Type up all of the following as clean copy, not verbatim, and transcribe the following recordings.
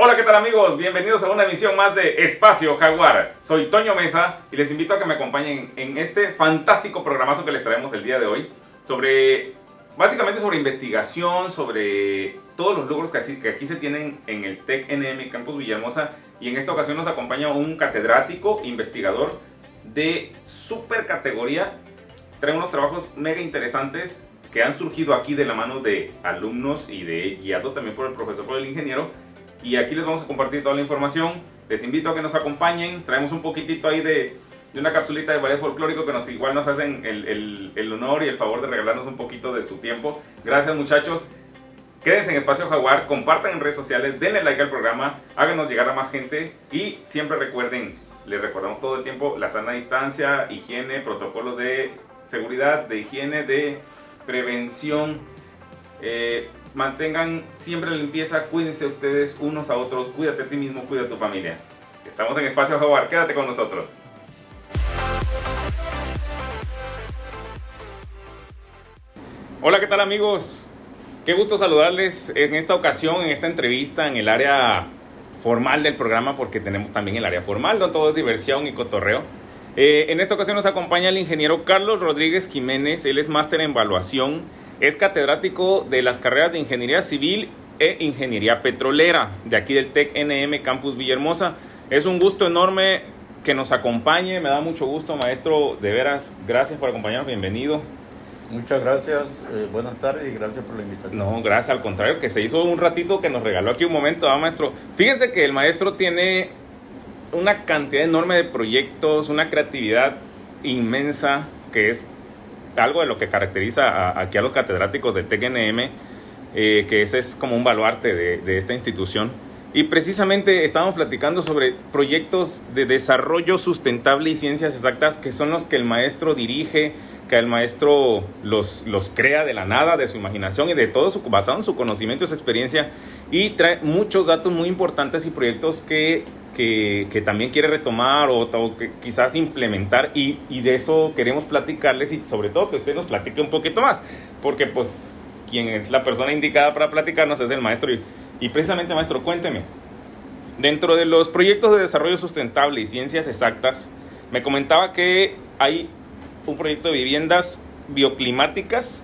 Hola, ¿qué tal amigos? Bienvenidos a una emisión más de Espacio Jaguar. Soy Toño Mesa y les invito a que me acompañen en este fantástico programazo que les traemos el día de hoy básicamente sobre investigación, sobre todos los logros que aquí se tienen en el TEC NM Campus Villahermosa, y en esta ocasión nos acompaña un catedrático, investigador de super categoría. Trae unos trabajos mega interesantes que han surgido aquí de la mano de alumnos y guiado también por el profesor, por el ingeniero. Y aquí les vamos a compartir toda la información. Les invito a que nos acompañen. Traemos un poquitito ahí de una capsulita de ballet folclórico que igual nos hacen el honor y el favor de regalarnos un poquito de su tiempo. Gracias, muchachos. Quédense en Espacio Jaguar, compartan en redes sociales, denle like al programa, háganos llegar a más gente y siempre recuerden, les recordamos todo el tiempo, la sana distancia, higiene, protocolos de seguridad, de higiene, de prevención. Mantengan siempre la limpieza, cuídense ustedes unos a otros, cuídate a ti mismo, cuida a tu familia. Estamos en Espacio Jaguar, quédate con nosotros. Hola, ¿qué tal amigos? Qué gusto saludarles en esta ocasión, en esta entrevista, en el área formal del programa, porque tenemos también el área formal, donde todo es diversión y cotorreo. En esta ocasión nos acompaña el ingeniero Carlos Rodríguez Jiménez. Él es máster en evaluación, es catedrático de las carreras de Ingeniería Civil e Ingeniería Petrolera, de aquí del TEC NM Campus Villahermosa. Es un gusto enorme que nos acompañe, me da mucho gusto, maestro, de veras, gracias por acompañarnos, bienvenido. Muchas gracias, buenas tardes y gracias por la invitación. No, gracias, al contrario, que se hizo un ratito que nos regaló aquí un momento, maestro. Fíjense que el maestro tiene una cantidad enorme de proyectos, una creatividad inmensa, que es algo de lo que caracteriza aquí a los catedráticos del TEC-NM, que ese es como un baluarte de esta institución. Y precisamente estábamos platicando sobre proyectos de desarrollo sustentable y ciencias exactas, que son los que el maestro dirige, que el maestro los crea de la nada, de su imaginación y de todo basado en su conocimiento y su experiencia, y trae muchos datos muy importantes y proyectos que también quiere retomar o que quizás implementar, y de eso queremos platicarles, y sobre todo que usted nos platique un poquito más, porque pues quien es la persona indicada para platicarnos es el maestro. Y precisamente, maestro, cuénteme, dentro de los proyectos de desarrollo sustentable y ciencias exactas, me comentaba que hay un proyecto de viviendas bioclimáticas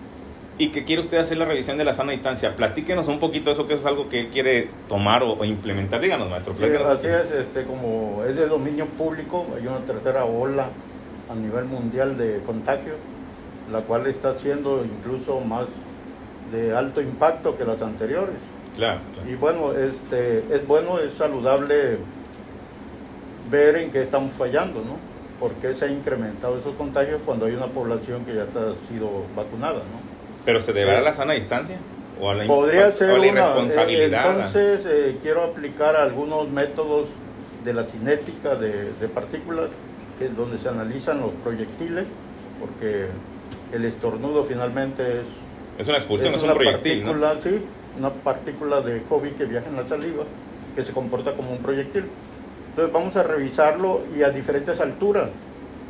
y que quiere usted hacer la revisión de la sana distancia. Platíquenos un poquito de eso, que es algo que quiere tomar o implementar. Díganos, maestro. Sí, así es, como es de dominio público, hay una tercera ola a nivel mundial de contagio, la cual está siendo incluso más de alto impacto que las anteriores. Claro. Y bueno, es saludable ver en qué estamos fallando, ¿no? ¿Por qué se han incrementado esos contagios cuando hay una población que ya ha sido vacunada, ¿no? ¿Pero se deberá a la sana distancia? ¿O a la, podría ser o a la irresponsabilidad? Entonces, quiero aplicar algunos métodos de la cinética de partículas, que es donde se analizan los proyectiles, porque el estornudo finalmente es una expulsión, es un proyectil, partícula, ¿no? Sí, una partícula de COVID que viaja en la saliva, que se comporta como un proyectil. Entonces vamos a revisarlo y a diferentes alturas,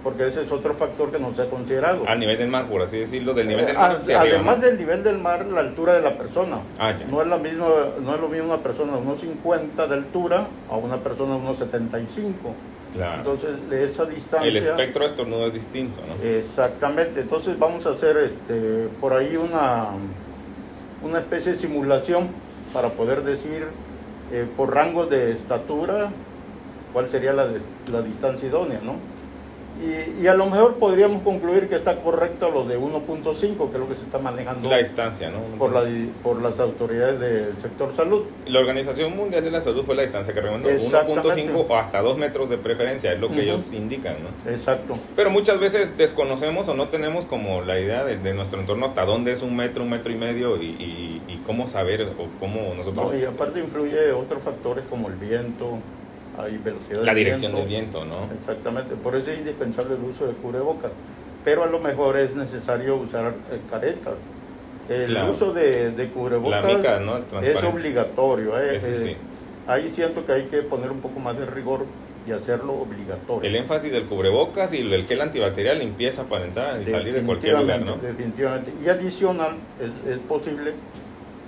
porque ese es otro factor que no se ha considerado. Al nivel del mar, por así decirlo, del nivel del mar hacia además arriba, ¿no? del nivel del mar, la altura de la persona. Ya. No es lo mismo una persona de unos 50 de altura a una persona de unos 75. Claro. Entonces, de esa distancia... El espectro de estornudo es distinto, ¿no? Exactamente. Entonces vamos a hacer por ahí una especie de simulación para poder decir por rangos de estatura cuál sería la distancia idónea, ¿no? Y a lo mejor podríamos concluir que está correcto lo de 1.5, que es lo que se está manejando. La distancia, ¿no? Por las autoridades del sector salud. La Organización Mundial de la Salud fue la distancia que recomendó, 1.5 o hasta 2 metros de preferencia, es lo que ellos indican, ¿no? Exacto. Pero muchas veces desconocemos o no tenemos como la idea de nuestro entorno, hasta dónde es 1 metro, 1,5 metros y cómo saber o cómo nosotros... No, y aparte influye otros factores como el viento, hay velocidad la dirección del viento, ¿no? Exactamente, por eso es indispensable el uso de cubrebocas, pero a lo mejor es necesario usar caretas. El uso de cubrebocas mica, ¿no? Es obligatorio. Sí. Ahí siento que hay que poner un poco más de rigor y hacerlo obligatorio. El énfasis del cubrebocas y el gel antibacterial, limpieza para entrar y salir de cualquier lugar, ¿no? Definitivamente. Y adicional, es posible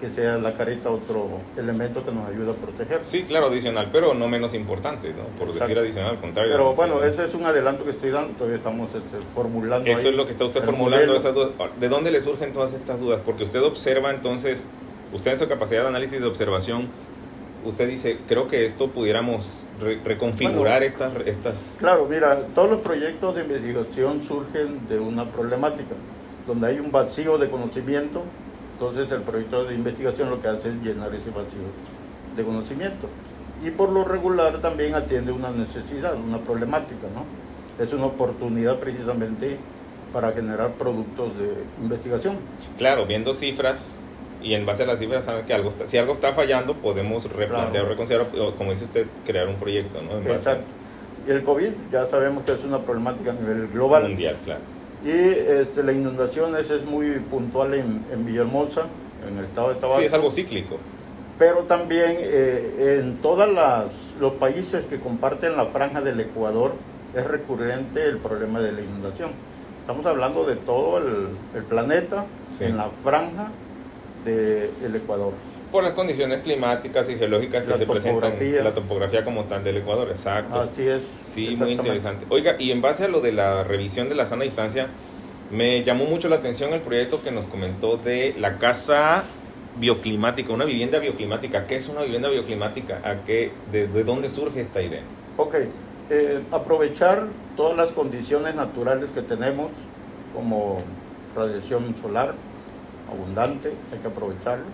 que sea la careta otro elemento que nos ayuda a proteger. Sí, claro, adicional, pero no menos importante, ¿no? Por Exacto. decir adicional, al contrario. Pero ¿no? bueno, Sí, ese es un adelanto que estoy dando, todavía estamos formulando. eso ahí es lo que está usted el formulando, modelo. esas dudas. ¿De dónde le surgen todas estas dudas? Porque usted observa entonces, usted en su capacidad de análisis de observación, usted dice, creo que esto pudiéramos reconfigurar Bueno, estas... Claro, mira, todos los proyectos de investigación surgen de una problemática, donde hay un vacío de conocimiento. Entonces el proyecto de investigación lo que hace es llenar ese vacío de conocimiento. Y por lo regular también atiende una necesidad, una problemática, ¿no? Es una oportunidad precisamente para generar productos de investigación. Claro, viendo cifras y en base a las cifras saben que si algo está fallando podemos replantear, Claro. reconsiderar, o como dice usted, crear un proyecto, ¿no? En base Exacto. Y el COVID ya sabemos que es una problemática a nivel global. mundial, claro. Y la inundación es muy puntual en Villahermosa, en el estado de Tabasco. Sí, es algo cíclico. Pero también en todos los países que comparten la franja del Ecuador es recurrente el problema de la inundación. Estamos hablando de todo el planeta, Sí. en la franja del Ecuador. Por las condiciones climáticas y geológicas que La se presentan, topografía. la topografía como tal del Ecuador, exacto. Así es. Sí, muy exactamente. interesante. Oiga, y en base a lo de la revisión de la sana distancia, me llamó mucho la atención el proyecto que nos comentó de la casa bioclimática, una vivienda bioclimática. ¿Qué es una vivienda bioclimática? ¿De dónde surge esta idea? Ok, aprovechar todas las condiciones naturales que tenemos, como radiación solar abundante, hay que aprovecharlo.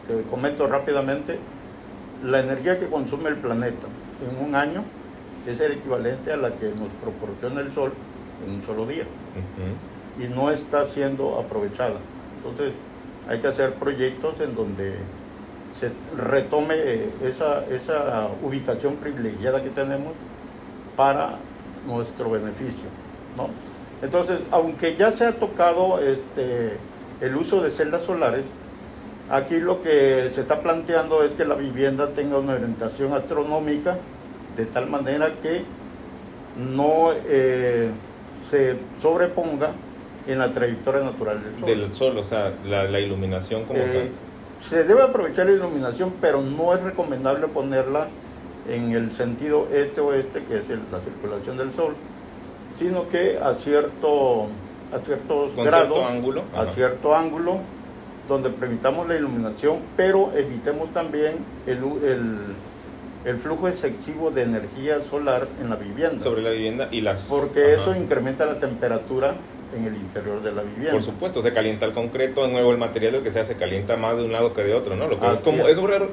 Te comento rápidamente, la energía que consume el planeta en un año es el equivalente a la que nos proporciona el Sol en un solo día, Ujú. y no está siendo aprovechada. Entonces hay que hacer proyectos en donde se retome esa ubicación privilegiada que tenemos para nuestro beneficio, ¿no? Entonces, aunque ya se ha tocado el uso de celdas solares, aquí lo que se está planteando es que la vivienda tenga una orientación astronómica de tal manera que no se sobreponga en la trayectoria natural del Sol. Del sol, o sea, la iluminación como tal. Se debe aprovechar la iluminación, pero no es recomendable ponerla en el sentido este-oeste, que es la circulación del Sol, sino que a ciertos Con grados, cierto ángulo. a Ajá. cierto ángulo, donde permitamos la iluminación, pero evitemos también el flujo excesivo de energía solar en la vivienda, Sobre la vivienda y las... porque Ajá. eso incrementa la temperatura en el interior de la vivienda. Por supuesto, se calienta el concreto, de nuevo el material, lo que sea, se calienta más de un lado que de otro, ¿no? Lo que Así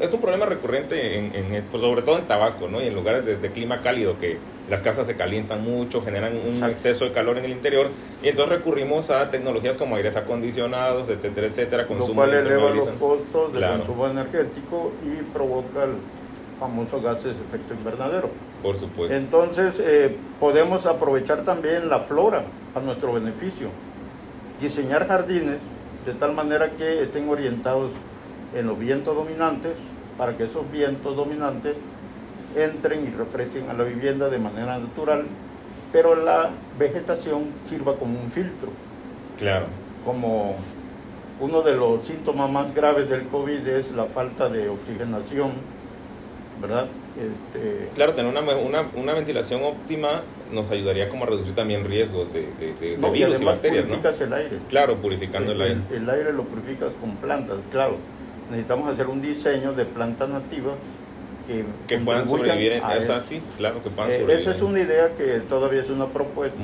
es un problema recurrente, pues, sobre todo en Tabasco, ¿no? Y en lugares de clima cálido, que las casas se calientan mucho, generan un Exacto. exceso de calor en el interior, y entonces recurrimos a tecnologías como aires acondicionados, etcétera, etcétera, Lo consumo cual de eleva los impermeabilizantes. costos de Claro. consumo energético y provoca el famoso gases de efecto invernadero. Por supuesto. Entonces, podemos aprovechar también la flora a nuestro beneficio. Diseñar jardines de tal manera que estén orientados en los vientos dominantes, para que esos vientos dominantes entren y refresquen a la vivienda de manera natural, pero la vegetación sirva como un filtro. Claro. Como uno de los síntomas más graves del COVID es la falta de oxigenación, ¿verdad? Claro, tener una ventilación óptima nos ayudaría como a reducir también riesgos de No, y virus y además bacterias, ¿no? purificas el aire. Claro, purificando el aire. El aire lo purificas con plantas, claro. Necesitamos hacer un diseño de plantas nativas Que puedan contribuyan sobrevivir, a eso. sí, claro, que puedan sobrevivir. Esa es una idea que todavía es una propuesta.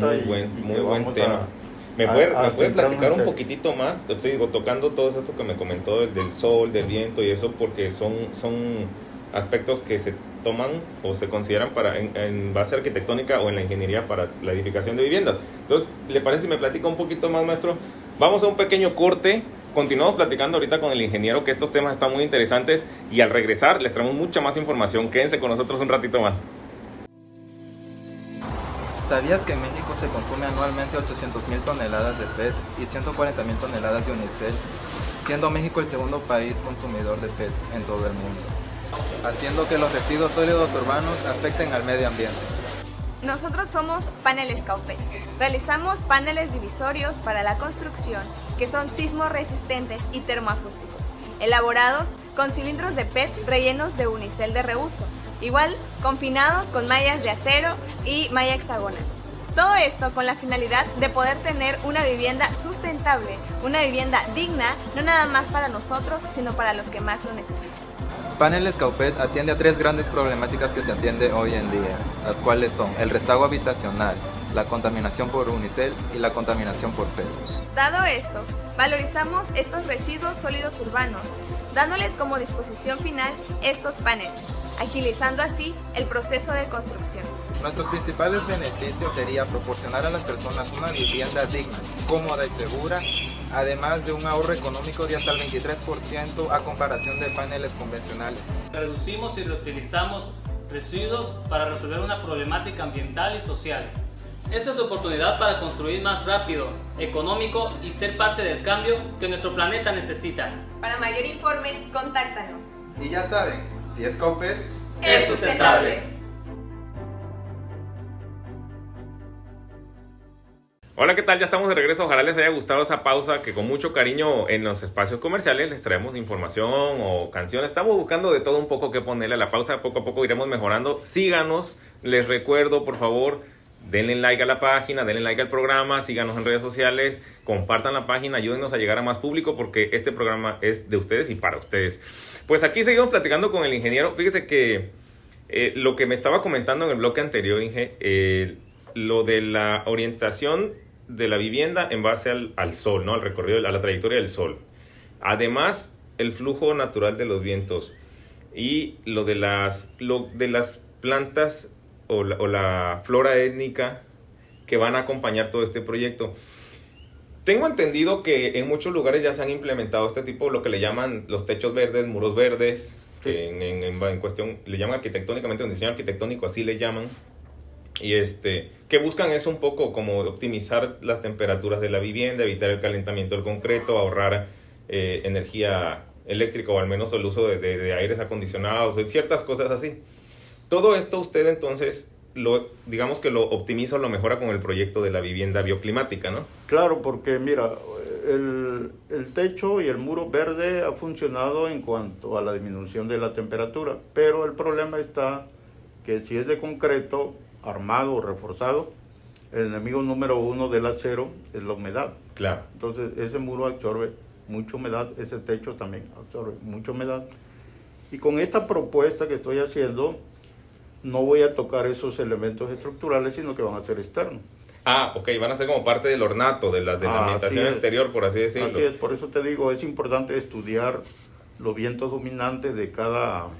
Muy buen tema. ¿Me puede platicar un poquitito más? Te digo, tocando todo esto que me comentó del sol, del viento y eso, porque son aspectos que se toman o se consideran en base arquitectónica o en la ingeniería para la edificación de viviendas. Entonces, ¿le parece si me platica un poquito más, maestro? Vamos a un pequeño corte. Continuamos platicando ahorita con el ingeniero, que estos temas están muy interesantes, y al regresar les traemos mucha más información. Quédense con nosotros un ratito más. ¿Sabías que en México se consume anualmente 800.000 toneladas de PET y 140.000 toneladas de unicel, siendo México el segundo país consumidor de PET en todo el mundo, haciendo que los residuos sólidos urbanos afecten al medio ambiente? Nosotros somos Paneles Caupet. Realizamos paneles divisorios para la construcción que son sismo resistentes y termoacústicos, elaborados con cilindros de PET rellenos de unicel de reuso, igual confinados con mallas de acero y malla hexagonal. Todo esto con la finalidad de poder tener una vivienda sustentable, una vivienda digna, no nada más para nosotros, sino para los que más lo necesitan. Paneles Caupet atiende a 3 grandes problemáticas que se atiende hoy en día, las cuales son el rezago habitacional, la contaminación por unicel y la contaminación por PET. Dado esto, valorizamos estos residuos sólidos urbanos, dándoles como disposición final estos paneles, agilizando así el proceso de construcción. Nuestros principales beneficios sería proporcionar a las personas una vivienda digna, cómoda y segura, además de un ahorro económico de hasta el 23% a comparación de paneles convencionales. Reducimos y reutilizamos residuos para resolver una problemática ambiental y social. Esta es la oportunidad para construir más rápido, económico y ser parte del cambio que nuestro planeta necesita. Para mayor informes, contáctanos. Y ya saben, si es Caupet, ¡es sustentable! Hola, ¿qué tal? Ya estamos de regreso. Ojalá les haya gustado esa pausa que con mucho cariño en los espacios comerciales les traemos información o canciones. Estamos buscando de todo un poco que ponerle a la pausa. Poco a poco iremos mejorando. Síganos. Les recuerdo, por favor, denle like a la página, denle like al programa, síganos en redes sociales, compartan la página, ayúdenos a llegar a más público porque este programa es de ustedes y para ustedes. Pues aquí seguimos platicando con el ingeniero. Fíjese que lo que me estaba comentando en el bloque anterior, Inge, lo de la orientación de la vivienda en base al sol, ¿no? Al recorrido, a la trayectoria del sol. Además, el flujo natural de los vientos y lo de las plantas o la flora étnica que van a acompañar todo este proyecto. Tengo entendido que en muchos lugares ya se han implementado este tipo, lo que le llaman los techos verdes, muros verdes, sí. que en cuestión le llaman arquitectónicamente, un diseño arquitectónico, así le llaman. Y que buscan eso un poco como optimizar las temperaturas de la vivienda, evitar el calentamiento del concreto, ahorrar energía eléctrica o al menos el uso de aires acondicionados, ciertas cosas así. Todo esto usted entonces, digamos que lo optimiza o lo mejora con el proyecto de la vivienda bioclimática, ¿no? Claro, porque mira, el techo y el muro verde ha funcionado en cuanto a la disminución de la temperatura, pero el problema está que si es de concreto, armado o reforzado, el enemigo número 1 del acero es la humedad. Claro. Entonces ese muro absorbe mucha humedad, ese techo también absorbe mucha humedad. Y con esta propuesta que estoy haciendo, no voy a tocar esos elementos estructurales, sino que van a ser externos. Ah, ok, van a ser como parte del ornato, de la ambientación exterior, por así decirlo. Así es, por eso te digo, es importante estudiar los vientos dominantes de cada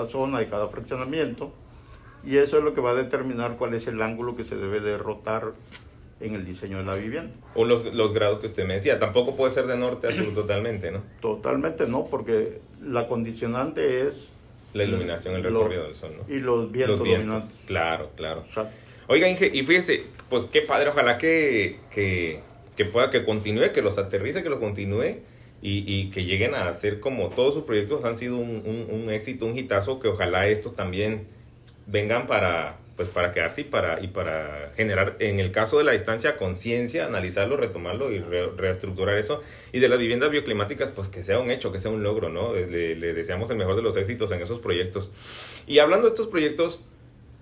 zona, de cada fraccionamiento. Y eso es lo que va a determinar cuál es el ángulo que se debe de rotar en el diseño de la vivienda. O los grados que usted me decía. Tampoco puede ser de norte a sur totalmente, ¿no? Totalmente no, porque la condicionante es la iluminación, el recorrido del sol, ¿no? Y los vientos dominantes. Claro, claro. Exacto. Oiga, Inge, y fíjese, pues qué padre, ojalá que pueda, que continúe, que los aterrice, que los continúe y que lleguen a ser como todos sus proyectos han sido un éxito, un hitazo, que ojalá estos también vengan para quedarse y para generar, en el caso de la distancia, conciencia, analizarlo, retomarlo y reestructurar eso. Y de las viviendas bioclimáticas, pues que sea un hecho, que sea un logro, ¿no? Le deseamos el mejor de los éxitos en esos proyectos. Y hablando de estos proyectos,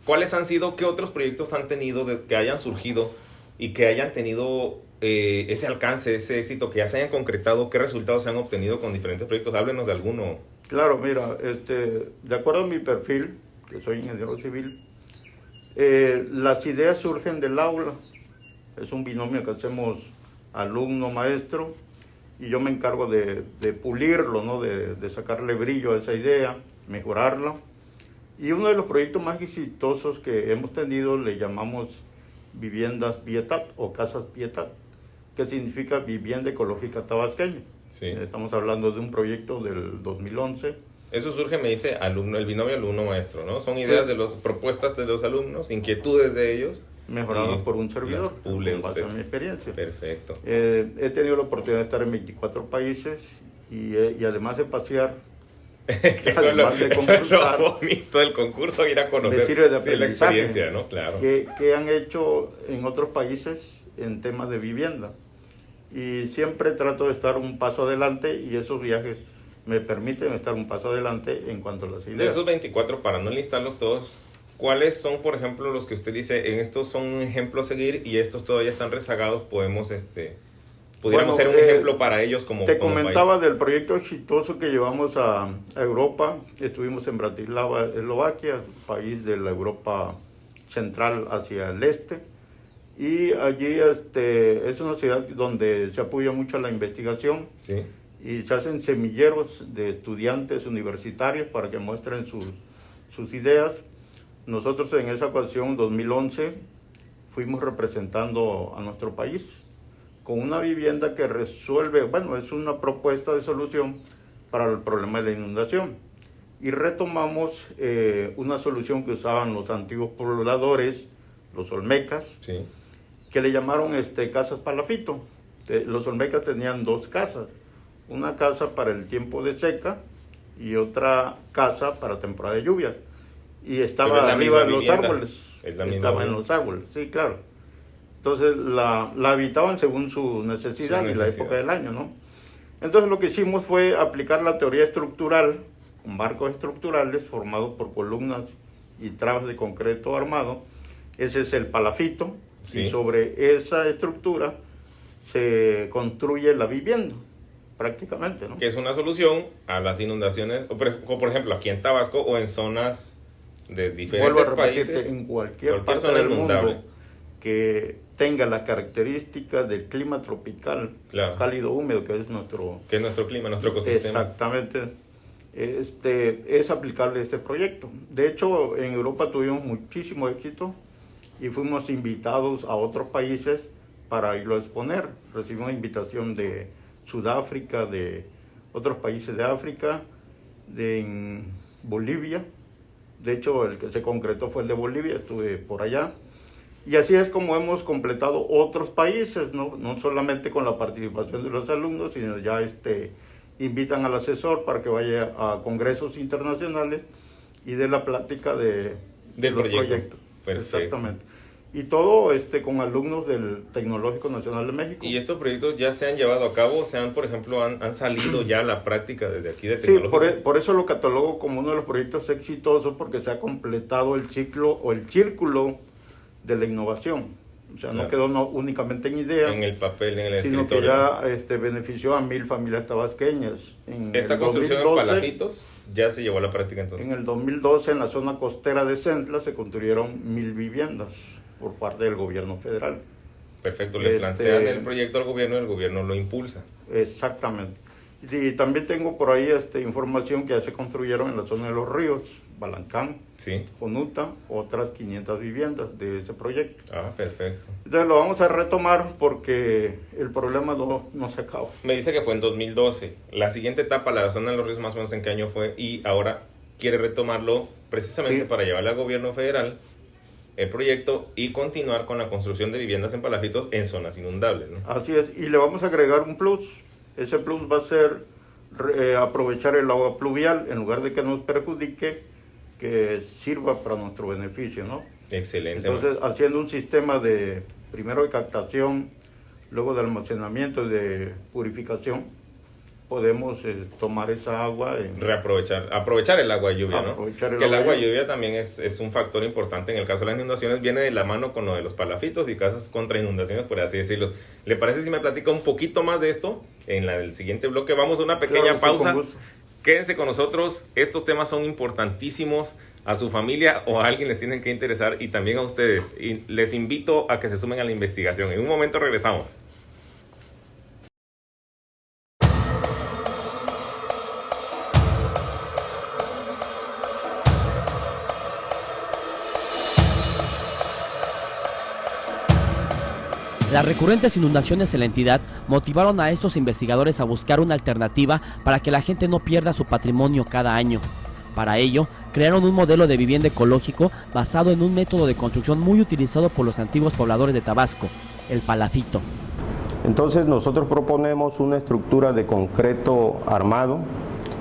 ¿cuáles han sido, qué otros proyectos han tenido que hayan surgido y que hayan tenido ese alcance, ese éxito, que ya se hayan concretado? ¿Qué resultados se han obtenido con diferentes proyectos? Háblenos de alguno. Claro, mira, de acuerdo a mi perfil, que soy ingeniero civil, las ideas surgen del aula. Es un binomio que hacemos alumno-maestro y yo me encargo de pulirlo, ¿no? de sacarle brillo a esa idea, mejorarla. Y uno de los proyectos más exitosos que hemos tenido le llamamos viviendas Pietat o casas Pietat, que significa vivienda ecológica tabasqueña. Sí. Estamos hablando de un proyecto del 2011. Eso surge, me dice, el binomio alumno-maestro, ¿no? Son ideas propuestas de los alumnos, inquietudes de ellos. Mejoradas por un servidor, en base a mi experiencia. Perfecto. He tenido la oportunidad de estar en 24 países y además de pasear Que eso es lo además de concursar, bonito del concurso, ir a conocer me sirve de sí, la aprendizaje, experiencia, ¿no? Claro. que han hecho en otros países en temas de vivienda. Y siempre trato de estar un paso adelante y esos viajes me permiten estar un paso adelante en cuanto a las ideas. De esos 24, para no listarlos todos, ¿cuáles son, por ejemplo, los que usted dice, en estos son un ejemplo a seguir y estos todavía están rezagados, pudiéramos ser un ejemplo para ellos como Te como comentaba país? del proyecto exitoso que llevamos a Europa. Estuvimos en Bratislava, Eslovaquia, país de la Europa central hacia el este. Y allí es una ciudad donde se apoya mucho a la investigación. Sí. Y se hacen semilleros de estudiantes universitarios para que muestren sus ideas. Nosotros en esa ocasión, 2011, fuimos representando a nuestro país con una vivienda que resuelve, bueno, es una propuesta de solución para el problema de la inundación. Y retomamos una solución que usaban los antiguos pobladores, los olmecas, Sí. que le llamaron casas palafito. Los olmecas tenían dos casas, una casa para el tiempo de seca y otra casa para temporada de lluvias. Y Pero estaba es la arriba de misma los vivienda. árboles. Es la misma Estaba en vivienda. los árboles, sí, claro. Entonces la habitaban según su necesidad y la época del año, ¿no? Entonces lo que hicimos fue aplicar la teoría estructural, con marcos estructurales formados por columnas y trabas de concreto armado. Ese es el palafito. Sí. Y sobre esa estructura se construye la vivienda, prácticamente, ¿no? Que es una solución a las inundaciones, o por ejemplo aquí en Tabasco o en zonas de diferentes Vuelvo a repetirte, países. en cualquier parte zona del inundable. mundo que tenga la característica del clima tropical, Claro. cálido húmedo, que es nuestro... Que es nuestro clima, nuestro ecosistema. Exactamente. Es aplicable este proyecto. De hecho, en Europa tuvimos muchísimo éxito y fuimos invitados a otros países para irlo a exponer. Recibimos invitación de Sudáfrica, de otros países de África, de Bolivia. De hecho, el que se concretó fue el de Bolivia, estuve por allá. Y así es como hemos completado otros países, no solamente con la participación de los alumnos, sino ya invitan al asesor para que vaya a congresos internacionales y dé la plática de Del los proyecto. proyectos. Perfecto. Exactamente. Y todo con alumnos del Tecnológico Nacional de México. ¿Y estos proyectos ya se han llevado a cabo? Por ejemplo, han salido ya a la práctica desde aquí de Sí, Tecnológico? por eso lo catalogo como uno de los proyectos exitosos, porque se ha completado el ciclo o el círculo de la innovación. O sea, Claro. no quedó en idea, En el papel, en el sino escritorio. que ya benefició a 1000 familias tabasqueñas. En Esta el construcción 2012, en palafitos ya se llevó a la práctica entonces. En el 2012, en la zona costera de Centla, se construyeron 1000 viviendas por parte del gobierno federal. Perfecto, le plantean el proyecto al gobierno y el gobierno lo impulsa. Exactamente. Y también tengo por ahí información que ya se construyeron en la zona de los ríos, Balancán, Sí. Jonuta, otras 500 viviendas de ese proyecto. Ah, perfecto. Entonces lo vamos a retomar porque el problema no se acaba. Me dice que fue en 2012. La siguiente etapa, la zona de los ríos, más o menos en qué año fue, y ahora quiere retomarlo precisamente Sí. para llevarle al gobierno federal el proyecto y continuar con la construcción de viviendas en palafitos en zonas inundables, ¿no? Así es, y le vamos a agregar un plus. Ese plus va a ser aprovechar el agua pluvial en lugar de que nos perjudique, que sirva para nuestro beneficio, ¿no? Excelente. Entonces, haciendo un sistema primero de captación, luego de almacenamiento y de purificación, podemos tomar esa agua aprovechar el agua de lluvia, ¿no? Aprovechar el Que el agua agua de de lluvia también es un factor importante en el caso de las inundaciones, viene de la mano con lo de los palafitos y casas contra inundaciones, por así decirlo. ¿Le parece si me platica un poquito más de esto en el siguiente bloque? Vamos a una pequeña Claro, sí, con pausa. gusto. Quédense con nosotros, estos temas son importantísimos, a su familia o a alguien les tienen que interesar y también a ustedes. Y les invito a que se sumen a la investigación. En un momento regresamos. Las recurrentes inundaciones en la entidad motivaron a estos investigadores a buscar una alternativa para que la gente no pierda su patrimonio cada año. Para ello, crearon un modelo de vivienda ecológico basado en un método de construcción muy utilizado por los antiguos pobladores de Tabasco, el palafito. Entonces nosotros proponemos una estructura de concreto armado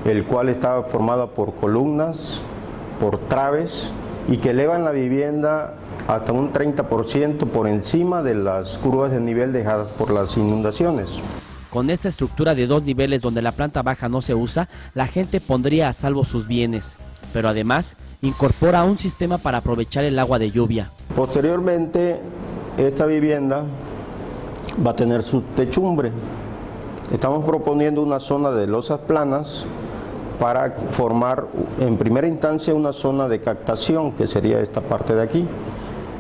el cual está formado por columnas, por traves, y que elevan la vivienda hasta un 30% por encima de las curvas de nivel dejadas por las inundaciones. Con esta estructura de 2 niveles donde la planta baja no se usa, la gente pondría a salvo sus bienes, pero además incorpora un sistema para aprovechar el agua de lluvia. Posteriormente, esta vivienda va a tener su techumbre. Estamos proponiendo una zona de losas planas para formar en primera instancia una zona de captación, que sería esta parte de aquí,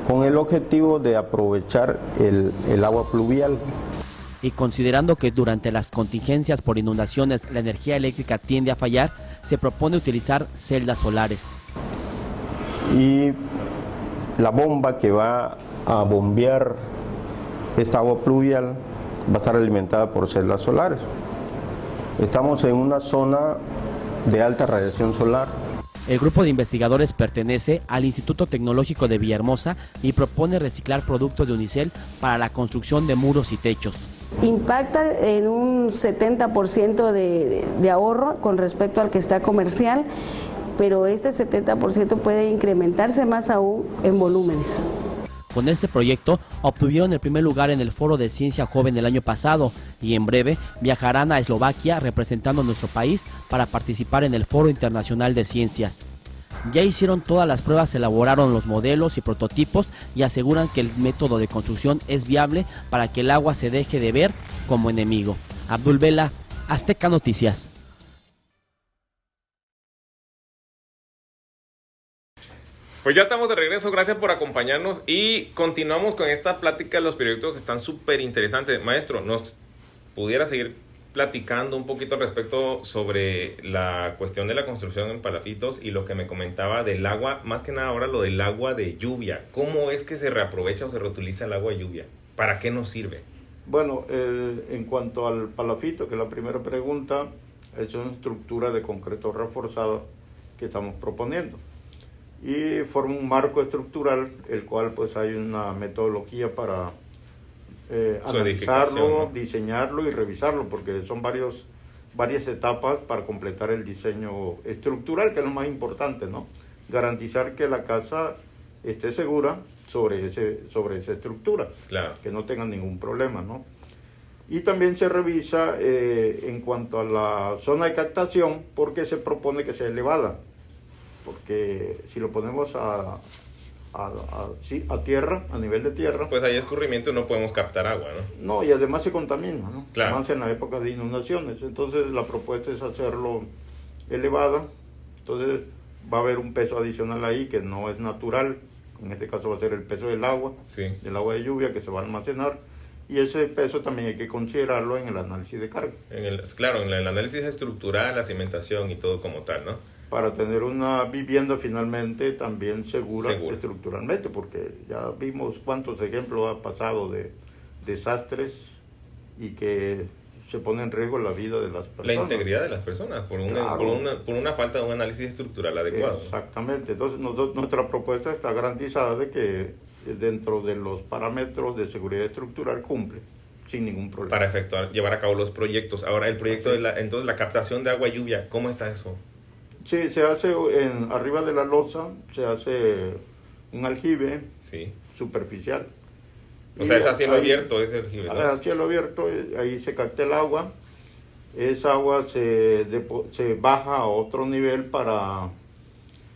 con el objetivo de aprovechar el agua pluvial. Y considerando que durante las contingencias por inundaciones la energía eléctrica tiende a fallar, se propone utilizar celdas solares. Y la bomba que va a bombear esta agua pluvial va a estar alimentada por celdas solares. Estamos en una zona de alta radiación solar. El grupo de investigadores pertenece al Instituto Tecnológico de Villahermosa y propone reciclar productos de unicel para la construcción de muros y techos. Impacta en un 70% de ahorro con respecto al que está comercial, pero este 70% puede incrementarse más aún en volúmenes. Con este proyecto obtuvieron el primer lugar en el Foro de Ciencia Joven el año pasado y en breve viajarán a Eslovaquia representando a nuestro país para participar en el Foro Internacional de Ciencias. Ya hicieron todas las pruebas, elaboraron los modelos y prototipos y aseguran que el método de construcción es viable para que el agua se deje de ver como enemigo. Abdul Vela, Azteca Noticias. Pues ya estamos de regreso, gracias por acompañarnos y continuamos con esta plática de los proyectos que están súper interesantes. Maestro, ¿nos pudiera seguir platicando un poquito al respecto sobre la cuestión de la construcción en palafitos y lo que me comentaba del agua, más que nada ahora lo del agua de lluvia? ¿Cómo es que se reaprovecha o se reutiliza el agua de lluvia? ¿Para qué nos sirve? Bueno, en cuanto al palafito, que es la primera pregunta, es una estructura de concreto reforzado que estamos proponiendo. Y forma un marco estructural, el cual pues hay una metodología para analizarlo, ¿no?, diseñarlo y revisarlo, porque son varias etapas para completar el diseño estructural, que es lo más importante, ¿no? Garantizar que la casa esté segura sobre esa estructura, claro, que no tenga ningún problema, ¿no? Y también se revisa en cuanto a la zona de captación, porque se propone que sea elevada, porque si lo ponemos a tierra, a nivel de tierra, pues hay escurrimiento y no podemos captar agua, ¿no? No, y además se contamina, ¿no? Claro. Más en la época de inundaciones. Entonces la propuesta es hacerlo elevada. Entonces va a haber un peso adicional ahí que no es natural. En este caso va a ser el peso del agua, sí, del agua de lluvia que se va a almacenar. Y ese peso también hay que considerarlo en el análisis de carga. Claro, en el análisis estructural, la cimentación y todo como tal, ¿no? Para tener una vivienda finalmente también segura estructuralmente, porque ya vimos cuántos ejemplos ha pasado de desastres y que se pone en riesgo la vida de las personas. La integridad de las personas por una falta de un análisis estructural adecuado. Exactamente. Entonces nuestra propuesta está garantizada de que dentro de los parámetros de seguridad estructural cumple sin ningún problema. Para llevar a cabo los proyectos. Ahora, el proyecto entonces la captación de agua y lluvia, ¿cómo está eso? Sí, se hace arriba de la losa, se hace un aljibe, sí, superficial. O sea, es a cielo abierto ese aljibe, ¿no? A cielo abierto, ahí se capta el agua. Esa agua se baja a otro nivel para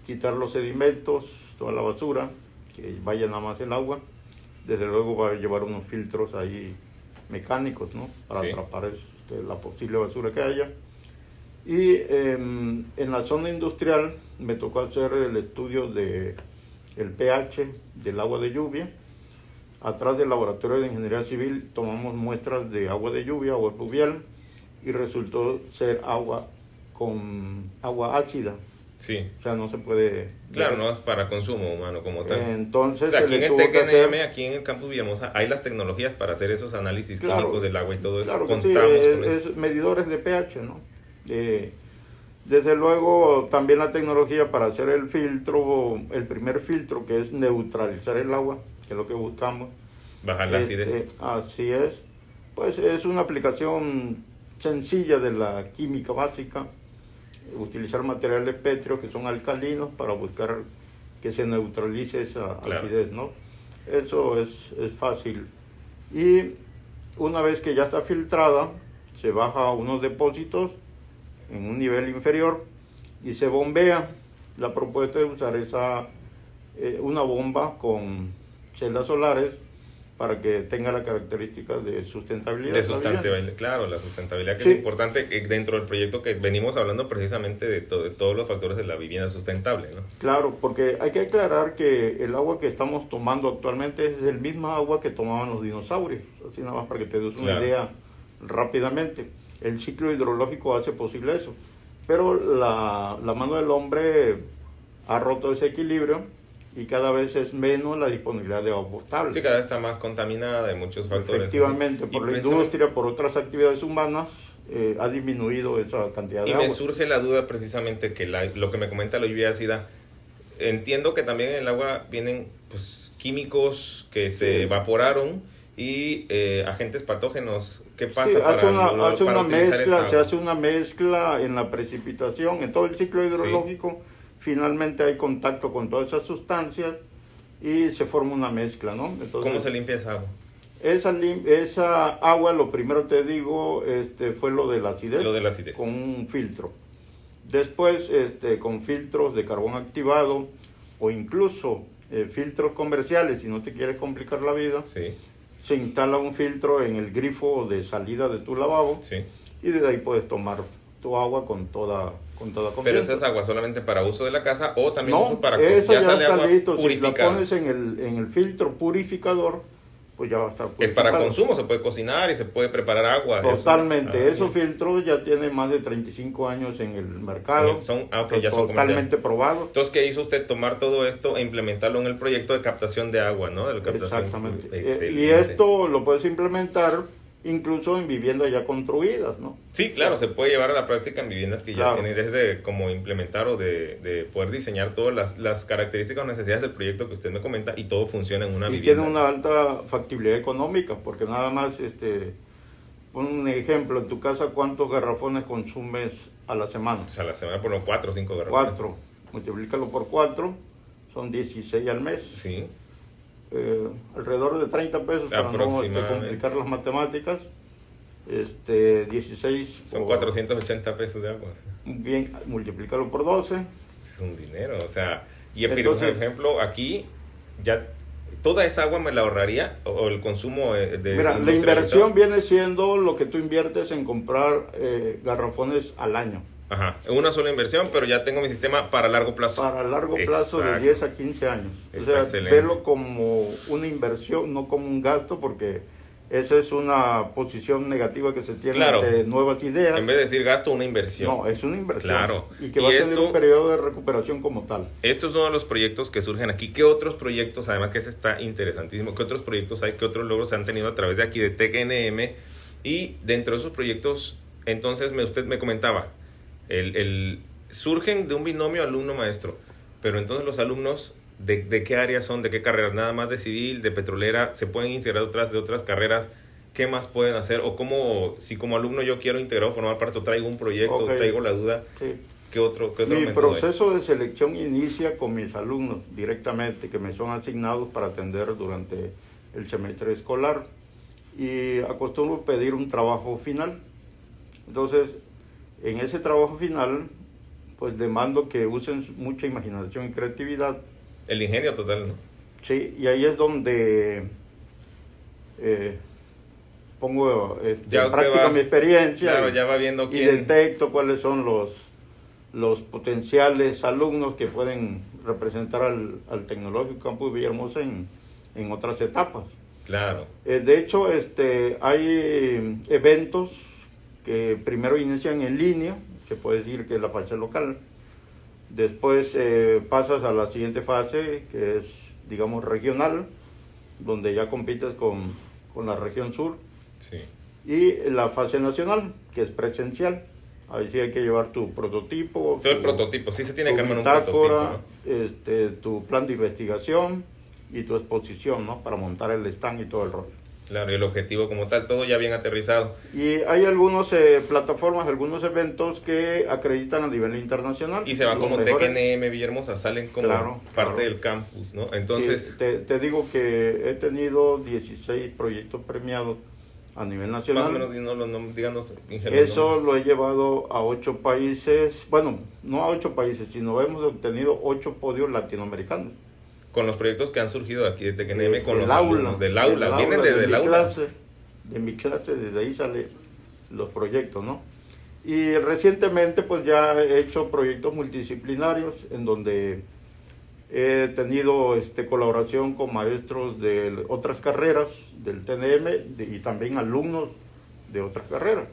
quitar los sedimentos, toda la basura, que vaya nada más el agua. Desde luego va a llevar unos filtros ahí mecánicos, ¿no? Para atrapar la posible basura que haya. Y en la zona industrial me tocó hacer el estudio del pH del agua de lluvia. Atrás del laboratorio de ingeniería civil tomamos muestras de agua de lluvia, agua pluvial, y resultó ser agua ácida. Sí. O sea, no se puede... Claro, no es para consumo humano como tal. Entonces, o sea, aquí en el TECNM, aquí en el campus Villahermosa, hay las tecnologías para hacer esos análisis químicos del agua y todo eso. Claro que contamos con eso. Es medidores de pH, ¿no? Desde luego, también la tecnología para hacer el filtro, el primer filtro, que es neutralizar el agua, que es lo que buscamos. Bajar la acidez. Así es. Pues es una aplicación sencilla de la química básica. utilizar materiales pétreos que son alcalinos para buscar que se neutralice esa acidez, ¿no? Eso es fácil. Y una vez que ya está filtrada, se baja a unos depósitos en un nivel inferior y se bombea. La propuesta es usar una bomba con celdas solares para que tenga la característica de sustentabilidad. De sustentabilidad, claro, la sustentabilidad que sí. es importante dentro del proyecto que venimos hablando precisamente de todos los factores de la vivienda sustentable, ¿no? Claro, porque hay que aclarar que el agua que estamos tomando actualmente es el mismo agua que tomaban los dinosaurios, así nada más para que te des una idea rápidamente. El ciclo hidrológico hace posible eso, pero la mano del hombre ha roto ese equilibrio y cada vez es menos la disponibilidad de agua potable. Sí, cada vez está más contaminada, hay muchos factores. Efectivamente, así. por la industria, por otras actividades humanas, ha disminuido esa cantidad de agua. Y me surge la duda precisamente que lo que me comenta la lluvia ácida, entiendo que también en el agua vienen pues químicos que se evaporaron y agentes patógenos. ¿Qué pasa sí, para utilizar esa agua? Se hace una mezcla en la precipitación, en todo el ciclo hidrológico. Sí. Finalmente hay contacto con todas esas sustancias y se forma una mezcla, ¿no? Entonces, ¿cómo se limpia esa agua? Esa agua, lo primero te digo, fue lo de la acidez. Lo de la acidez. Con un filtro. Después, con filtros de carbón activado o incluso filtros comerciales, si no te quieres complicar la vida, sí. Se instala un filtro en el grifo de salida de tu lavabo, sí. Y desde ahí puedes tomar tu agua con toda confianza. ¿Pero esa es agua solamente para uso de la casa o también no, uso para esa ya sale está agua listo. purificada? Si la pones en el filtro purificador, pues ya va a estar purificado. Es para consumo, se puede cocinar y se puede preparar agua. Totalmente, esos filtros ya tienen más de 35 años en el mercado. Ya son totalmente probados. Entonces, ¿qué hizo usted? Tomar todo esto e implementarlo en el proyecto de captación de agua, ¿no? De la captación. Exactamente. Y esto lo puedes implementar incluso en viviendas ya construidas, ¿no? Sí, claro, se puede llevar a la práctica en viviendas que ya tienen desde como implementar o de poder diseñar todas las características o necesidades del proyecto que usted me comenta y todo funciona en una vivienda. Y tiene una alta factibilidad económica, porque nada más, pon un ejemplo, en tu casa, ¿cuántos garrafones consumes a la semana? O sea, a la semana por unos 4 o 5 garrafones. 4, multiplícalo por 4, son 16 al mes. Sí. Alrededor de 30 pesos para no complicar las matemáticas. 16 son 480 pesos de agua. Bien, multiplícalo por 12. Es un dinero, o sea, y por ejemplo, aquí ya toda esa agua me la ahorraría o el consumo de mira, la inversión viene siendo lo que tú inviertes en comprar garrafones al año. Ajá, una sola inversión, pero ya tengo mi sistema para largo plazo. Para largo plazo. Exacto. De 10 a 15 años. O sea, excelente. Verlo como una inversión, no como un gasto, porque esa es una posición negativa que se tiene ante nuevas ideas. En vez de decir gasto, una inversión. No, es una inversión. Claro. Y que va a tener un periodo de recuperación como tal. Esto es uno de los proyectos que surgen aquí. ¿Qué otros proyectos, además que ese está interesantísimo, qué otros proyectos hay, qué otros logros se han tenido a través de aquí de TecNM? Y dentro de esos proyectos, entonces usted me comentaba, surgen de un binomio alumno-maestro, pero entonces los alumnos, ¿de qué áreas son? ¿De qué carreras? ¿Nada más de civil, de petrolera? ¿Se pueden integrar de otras carreras? ¿Qué más pueden hacer? O cómo, si como alumno yo quiero integrar o formar parte, o traigo un proyecto, traigo la duda, sí. ¿qué otro Mi proceso de selección inicia con mis alumnos directamente, que me son asignados para atender durante el semestre escolar, y acostumbro pedir un trabajo final. Entonces, en ese trabajo final, pues demando que usen mucha imaginación y creatividad. El ingenio total, ¿no? Sí, y ahí es donde pongo en práctica mi experiencia. Claro, ya va viendo y detecto cuáles son los potenciales alumnos que pueden representar al Tecnológico Campus Villahermosa en otras etapas. Claro. De hecho, hay eventos que primero inician en línea, se puede decir que es la fase local. Después pasas a la siguiente fase, que es, digamos, regional, donde ya compites con la región sur. Sí. Y la fase nacional, que es presencial. Ahí sí hay que llevar tu prototipo. Todo el prototipo, sí se tiene que armar un prototipo, ¿no? Tu plan de investigación y tu exposición, ¿no? Para montar el stand y todo el rollo. Claro, y el objetivo como tal, todo ya bien aterrizado. Y hay algunas plataformas, algunos eventos que acreditan a nivel internacional. Y se va Los como mejores. TKNM Villahermosa, salen como parte del campus, ¿no? Entonces... Te digo que he tenido 16 proyectos premiados a nivel nacional. Más o menos, díganos, ingeniero. Eso lo he llevado a 8 países, bueno, no a 8 países, sino hemos obtenido 8 podios latinoamericanos. Con los proyectos que han surgido aquí de TKNM, con los aula, alumnos del aula, vienen desde el aula. De mi clase, desde ahí salen los proyectos, ¿no? Y recientemente pues ya he hecho proyectos multidisciplinarios en donde he tenido colaboración con maestros de otras carreras del TNM y también alumnos de otras carreras.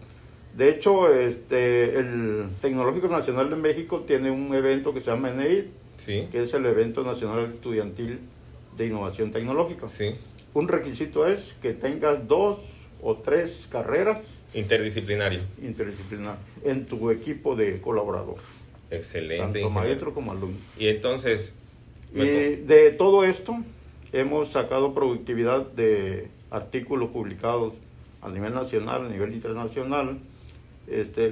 De hecho, el Tecnológico Nacional de México tiene un evento que se llama ENEID, Sí. que es el evento nacional estudiantil de innovación tecnológica. Sí. Un requisito es que tengas 2 o 3 carreras Interdisciplinario. interdisciplinarias en tu equipo de colaboradores, Excelente. tanto ingeniero. maestro como alumno. Y entonces... Y de todo esto hemos sacado productividad de artículos publicados a nivel nacional, a nivel internacional.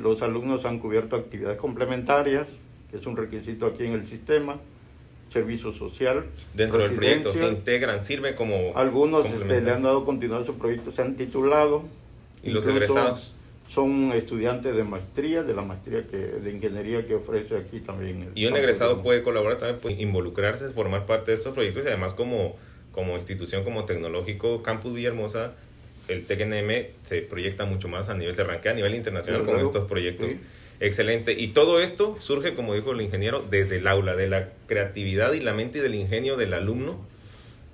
Los alumnos han cubierto actividades complementarias, que es un requisito aquí en el sistema, servicio social. Dentro del proyecto se residencia. integran, sirven como Algunos complementario. le han dado continuidad a su proyecto, se han titulado. ¿Y los Incluso egresados? Son estudiantes de maestría, de la maestría de ingeniería que ofrece aquí también. Y un egresado puede colaborar también, puede involucrarse, formar parte de estos proyectos y además como institución, como tecnológico, Campus Villahermosa, el TKNM se proyecta mucho más a nivel, se arranquea a nivel internacional con estos proyectos. Sí. Excelente. Y todo esto surge, como dijo el ingeniero, desde el aula, de la creatividad y la mente y del ingenio del alumno,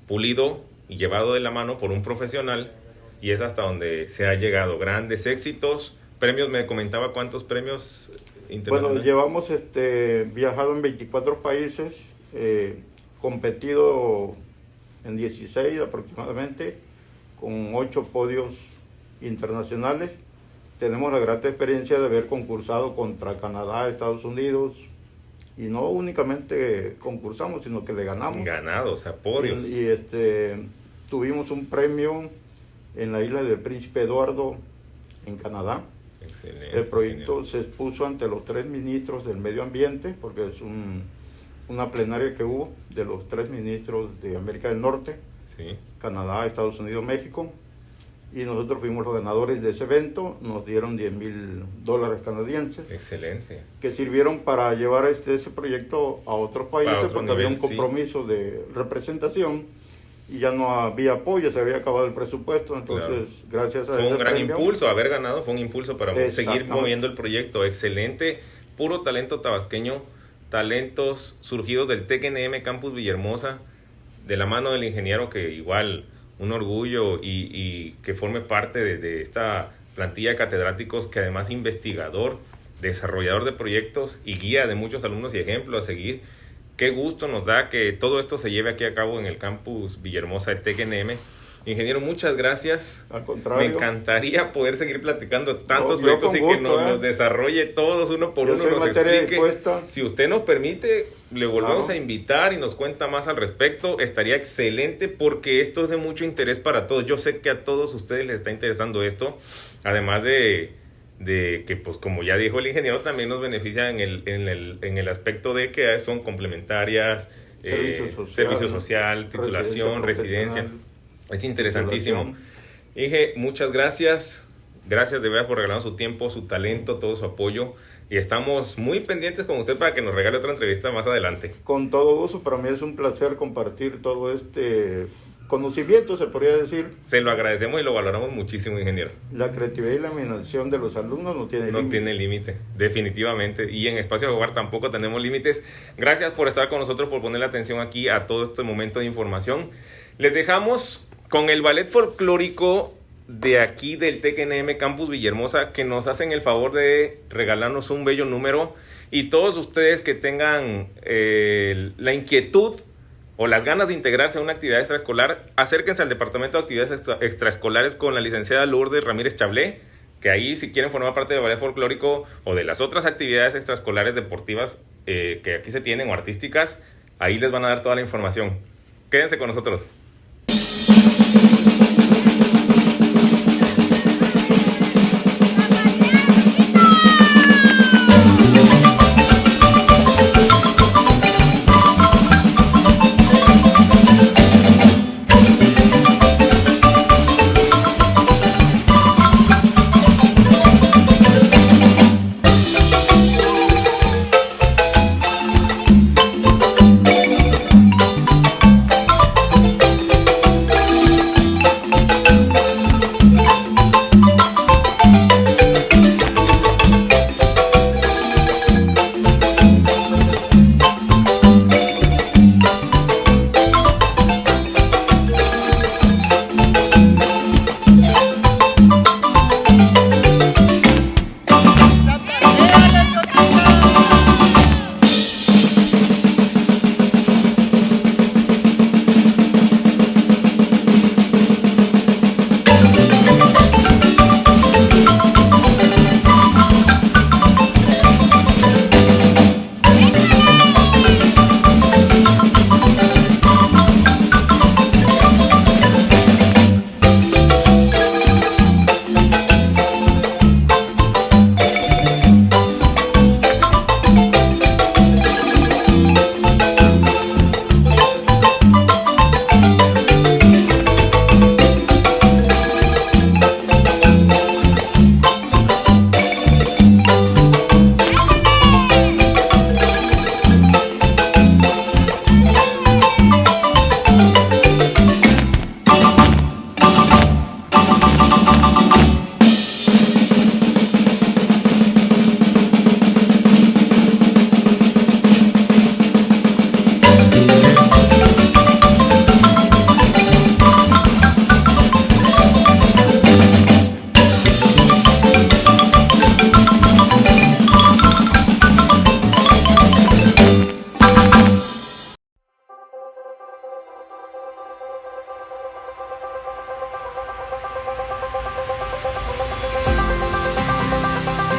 pulido y llevado de la mano por un profesional, y es hasta donde se ha llegado. Grandes éxitos, premios, me comentaba cuántos premios internacionales. Bueno, llevamos viajado en 24 países, competido en 16 aproximadamente, con 8 podios internacionales. Tenemos la grata experiencia de haber concursado contra Canadá, Estados Unidos, y no únicamente concursamos, sino que le ganamos. Ganados, a podios. Y tuvimos un premio en la isla del Príncipe Eduardo, en Canadá. Excelente. El proyecto genial. se expuso ante los 3 ministros del medio ambiente, porque es una plenaria que hubo de los 3 ministros de América del Norte, Sí. Canadá, Estados Unidos, México, y nosotros fuimos los ganadores de ese evento. Nos dieron $10,000 canadienses, Excelente. que sirvieron para llevar ese proyecto a otros países, otro porque había un nivel, sí. compromiso de representación y ya no había apoyo, se había acabado el presupuesto. Entonces, gracias a Fue ese un gran premio, impulso, haber ganado fue un impulso para seguir Exactamente. moviendo el proyecto. Excelente, puro talento tabasqueño, talentos surgidos del TKNM Campus Villahermosa, de la mano del ingeniero, que igual un orgullo y que forme parte de esta plantilla de catedráticos, que además investigador, desarrollador de proyectos y guía de muchos alumnos y ejemplo a seguir. Qué gusto nos da que todo esto se lleve aquí a cabo en el Campus Villahermosa de TKNM. Ingeniero, muchas gracias. Al contrario. Me encantaría poder seguir platicando tantos No, yo proyectos y con que gusto, nos desarrolle todos uno por Yo uno, soy nos materia explique. dispuesta. Si usted nos permite, le volvemos Claro. a invitar y nos cuenta más al respecto. Estaría excelente porque esto es de mucho interés para todos. Yo sé que a todos ustedes les está interesando esto, además de que, pues como ya dijo el ingeniero, también nos beneficia en el aspecto de que son complementarias, servicio social, titulación, residencia. Es interesantísimo. Inge, muchas gracias. Gracias de verdad por regalarnos su tiempo, su talento, todo su apoyo. Y estamos muy pendientes con usted para que nos regale otra entrevista más adelante. Con todo gusto, para mí es un placer compartir todo este conocimiento, se podría decir. Se lo agradecemos y lo valoramos muchísimo, ingeniero. La creatividad y la imaginación de los alumnos no tiene límite. No tiene límite, definitivamente. Y en Espacio de Hogar tampoco tenemos límites. Gracias por estar con nosotros, por ponerle atención aquí a todo este momento de información. Les dejamos con el ballet folclórico de aquí del TKNM Campus Villahermosa, que nos hacen el favor de regalarnos un bello número. Y todos ustedes que tengan la inquietud o las ganas de integrarse a una actividad extraescolar, acérquense al Departamento de Actividades Extraescolares con la licenciada Lourdes Ramírez Chablé, que ahí si quieren formar parte del ballet folclórico o de las otras actividades extraescolares deportivas que aquí se tienen o artísticas, ahí les van a dar toda la información. Quédense con nosotros.